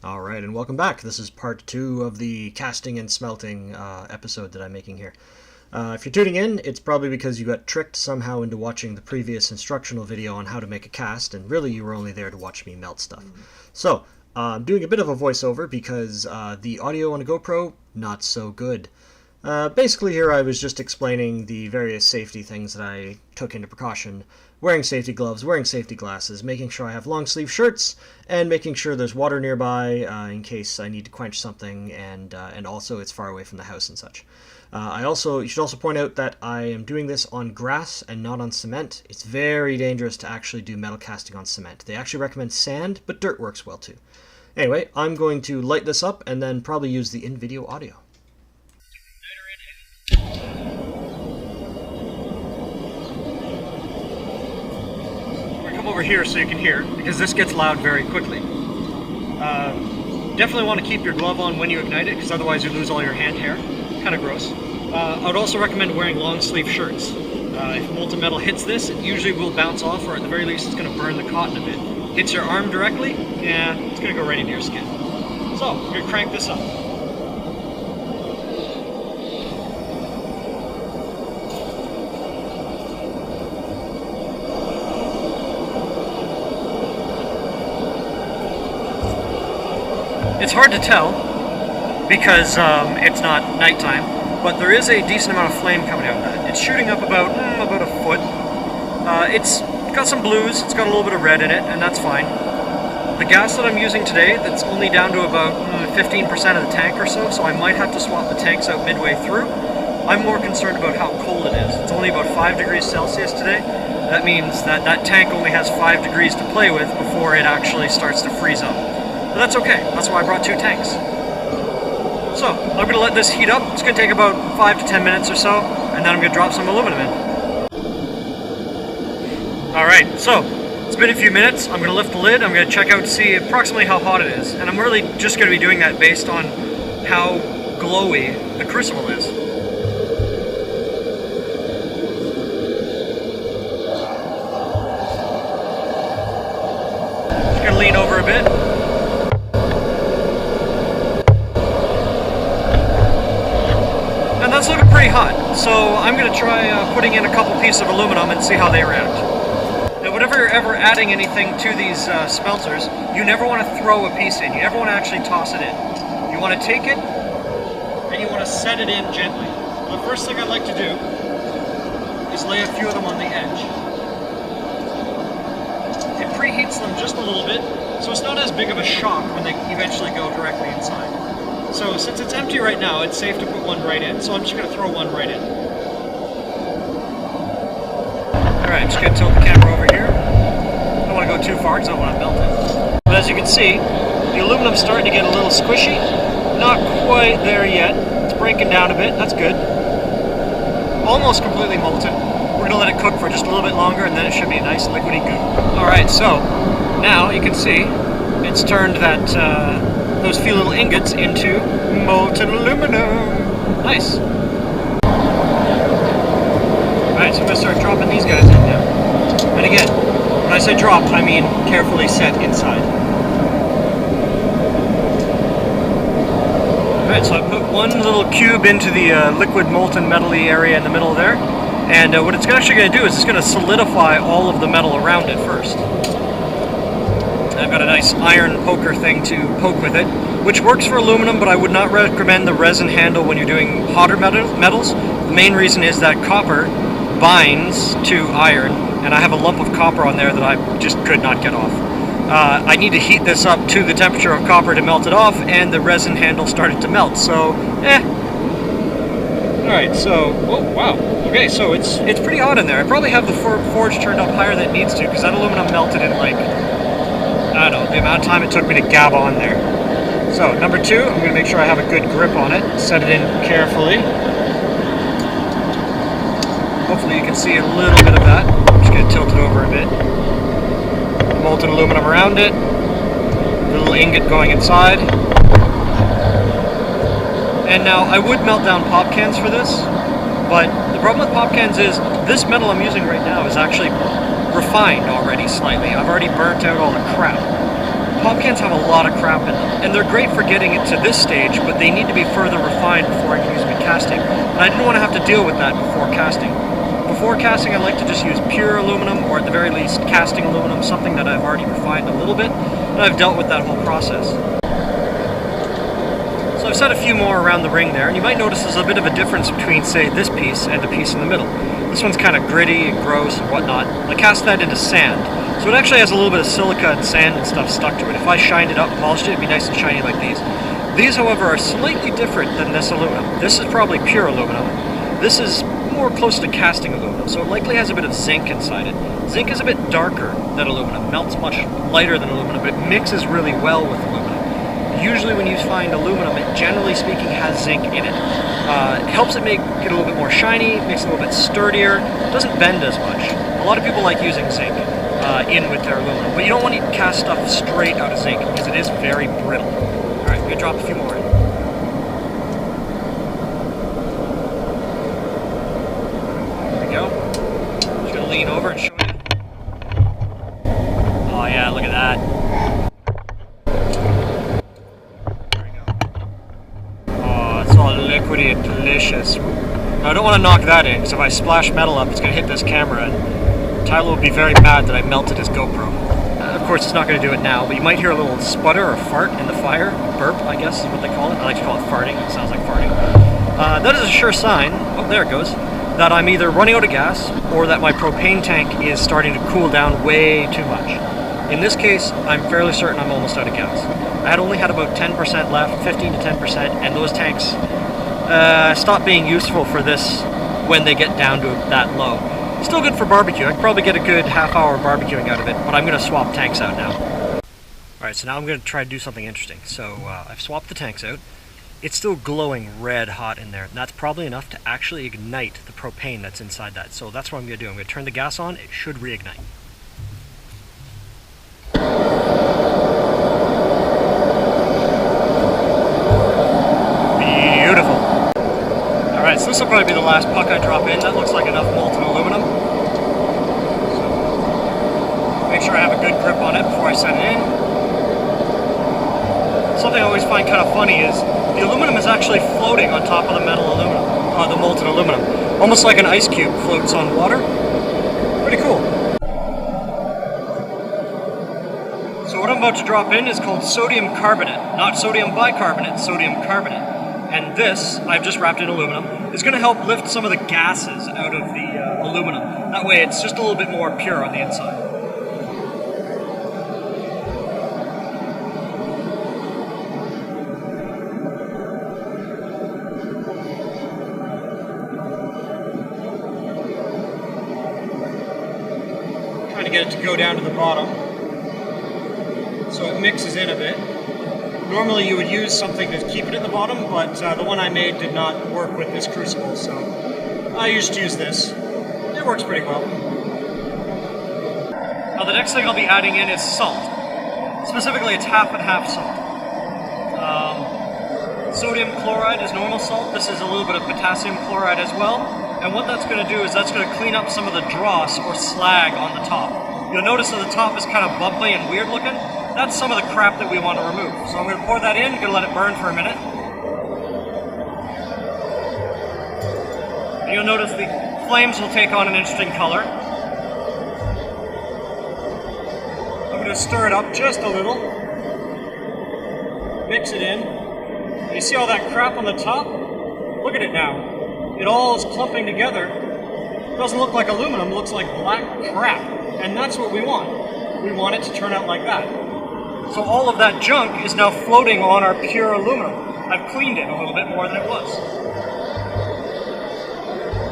Alright, and welcome back. This is part 2 of the casting and smelting episode that I'm making here. If you're tuning in, it's probably because you got tricked somehow into watching the previous instructional video on how to make a cast, and really you were only there to watch me melt stuff. So, I'm doing a bit of a voiceover because the audio on a GoPro, not so good. Basically here I was just explaining the various safety things that I took into precaution. Wearing safety gloves, wearing safety glasses, making sure I have long sleeve shirts, and making sure there's water nearby in case I need to quench something, and also it's far away from the house and such. You should also point out that I am doing this on grass and not on cement. It's very dangerous to actually do metal casting on cement. They actually recommend sand, but dirt works well too. Anyway, I'm going to light this up and then probably use the in-video audio. Over here so you can hear, because this gets loud very quickly. Definitely want to keep your glove on when you ignite it, because otherwise you lose all your hand hair. Kind of gross. I would also recommend wearing long sleeve shirts. If molten metal hits this, it usually will bounce off, or at the very least it's going to burn the cotton a bit. Hits your arm directly, yeah, it's going to go right into your skin. So, I'm going to crank this up. It's hard to tell because it's not nighttime, but there is a decent amount of flame coming out of that. It's shooting up about a foot. It's got some blues, it's got a little bit of red in it, and that's fine. The gas that I'm using today, that's only down to about 15% of the tank or so, so I might have to swap the tanks out midway through. I'm more concerned about how cold it is. It's only about 5 degrees Celsius today. That means that that tank only has 5 degrees to play with before it actually starts to freeze up. But that's okay, that's why I brought 2 tanks. So, I'm going to let this heat up. It's going to take about 5 to 10 minutes or so, and then I'm going to drop some aluminum in. Alright, so, it's been a few minutes. I'm going to lift the lid, I'm going to check out to see approximately how hot it is. And I'm really just going to be doing that based on how glowy the crucible is. Just going to lean over a bit. That's looking pretty hot, so I'm going to try putting in a couple pieces of aluminum and see how they react. Now, whenever you're ever adding anything to these smelters, you never want to throw a piece in. You never want to actually toss it in. You want to take it and you want to set it in gently. The first thing I'd like to do is lay a few of them on the edge. It preheats them just a little bit, so it's not as big of a shock when they eventually go directly inside. So since it's empty right now, it's safe to put one right in. So I'm just going to throw one right in. Alright, I'm just going to tilt the camera over here. I don't want to go too far because I don't want to melt it. But as you can see, the aluminum's starting to get a little squishy. Not quite there yet. It's breaking down a bit. That's good. Almost completely molten. We're going to let it cook for just a little bit longer and then it should be a nice liquidy goo. Alright, so now you can see it's turned that those few little ingots into molten aluminum. Nice. Alright, so I'm going to start dropping these guys in now. And again, when I say drop, I mean carefully set inside. Alright, so I put one little cube into the liquid molten metal-y area in the middle there. And what it's actually going to do is it's going to solidify all of the metal around it first. I've got a nice iron poker thing to poke with it, which works for aluminum, but I would not recommend the resin handle when you're doing hotter metals. The main reason is that copper binds to iron, and I have a lump of copper on there that I just could not get off. I need to heat this up to the temperature of copper to melt it off, and the resin handle started to melt, so Alright, so, oh wow, okay, so it's pretty hot in there. I probably have the forge turned up higher than it needs to, because that aluminum melted in like, I don't know, the amount of time it took me to gab on there. So, number 2, I'm going to make sure I have a good grip on it. Set it in carefully. Hopefully you can see a little bit of that. I'm just going to tilt it over a bit. Molten aluminum around it. The little ingot going inside. And now, I would melt down pop cans for this, but the problem with pop cans is this metal I'm using right now is actually refined already slightly. I've already burnt out all the crap. pop cans have a lot of crap in them, and they're great for getting it to this stage, but they need to be further refined before I can use them in casting. And I didn't want to have to deal with that before casting. Before casting, I like to just use pure aluminum, or at the very least, casting aluminum, something that I've already refined a little bit, and I've dealt with that whole process. So I've set a few more around the ring there, and you might notice there's a bit of a difference between, say, this piece and the piece in the middle. This one's kind of gritty and gross and whatnot. I cast that into sand, so it actually has a little bit of silica and sand and stuff stuck to it. If I shined it up and polished it, it'd be nice and shiny like these. These, however, are slightly different than this aluminum. This is probably pure aluminum. This is more close to casting aluminum, so it likely has a bit of zinc inside it. Zinc is a bit darker than aluminum, melts much lighter than aluminum, but it mixes really well with aluminum. Usually when you find aluminum, it generally speaking has zinc in it. It helps it make it a little bit more shiny, makes it a little bit sturdier, doesn't bend as much. A lot of people like using zinc in with their aluminum, but you don't want to cast stuff straight out of zinc because it is very brittle. Alright, I'm going to drop a few more in. Lean over and show you. Oh yeah, look at that. There we go. Oh, it's all liquidy and delicious. Now I don't want to knock that in, because if I splash metal up, it's going to hit this camera, and Tyler will be very mad that I melted his GoPro. Of course, it's not going to do it now, but you might hear a little sputter or fart in the fire. Burp, I guess is what they call it. I like to call it farting. It sounds like farting. That is a sure sign. Oh, there it goes. That I'm either running out of gas or that my propane tank is starting to cool down way too much. In this case, I'm fairly certain I'm almost out of gas. I had only had about 10% left, 15 to 10%, and those tanks stop being useful for this when they get down to that low. Still good for barbecue. I could probably get a good half-hour barbecuing out of it, but I'm going to swap tanks out now. Alright, so now I'm going to try to do something interesting. So I've swapped the tanks out. It's still glowing red hot in there, and that's probably enough to actually ignite the propane that's inside that. So that's what I'm going to do. I'm going to turn the gas on. It should reignite. Beautiful. Alright, so this will probably be the last puck I drop in. That looks like enough molten aluminum. So make sure I have a good grip on it before I set it in. Something I always find kind of funny is the aluminum is actually floating on top of the metal aluminum, the molten aluminum. Almost like an ice cube floats on water. Pretty cool. So what I'm about to drop in is called sodium carbonate. Not sodium bicarbonate, sodium carbonate. And this, I've just wrapped in aluminum, is going to help lift some of the gases out of the aluminum. That way it's just a little bit more pure on the inside. To get it to go down to the bottom so it mixes in a bit. Normally you would use something to keep it at the bottom, but the one I made did not work with this crucible, so I just use this. It works pretty well. Now the next thing I'll be adding in is salt. Specifically, it's half and half salt. Sodium chloride is normal salt. This is a little bit of potassium chloride as well. And what that's going to do is that's going to clean up some of the dross or slag on the top. You'll notice that the top is kind of bubbly and weird looking. That's some of the crap that we want to remove. So I'm going to pour that in, going to let it burn for a minute. And you'll notice the flames will take on an interesting color. I'm going to stir it up just a little. Mix it in. And you see all that crap on the top? Look at it now. It all is clumping together. It doesn't look like aluminum, it looks like black crap. And that's what we want. We want it to turn out like that. So all of that junk is now floating on our pure aluminum. I've cleaned it a little bit more than it was.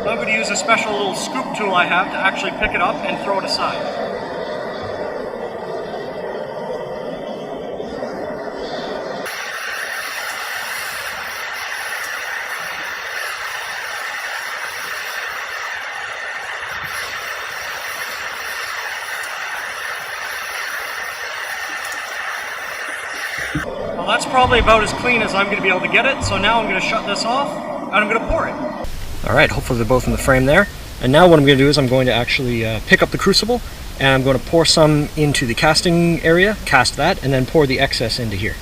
Now I'm going to use a special little scoop tool I have to actually pick it up and throw it aside. Well, that's probably about as clean as I'm going to be able to get it, so now I'm going to shut this off, and I'm going to pour it. Alright, hopefully they're both in the frame there. And now what I'm going to do is I'm going to actually pick up the crucible And I'm going to pour some into the casting area, cast that, and then pour the excess into here.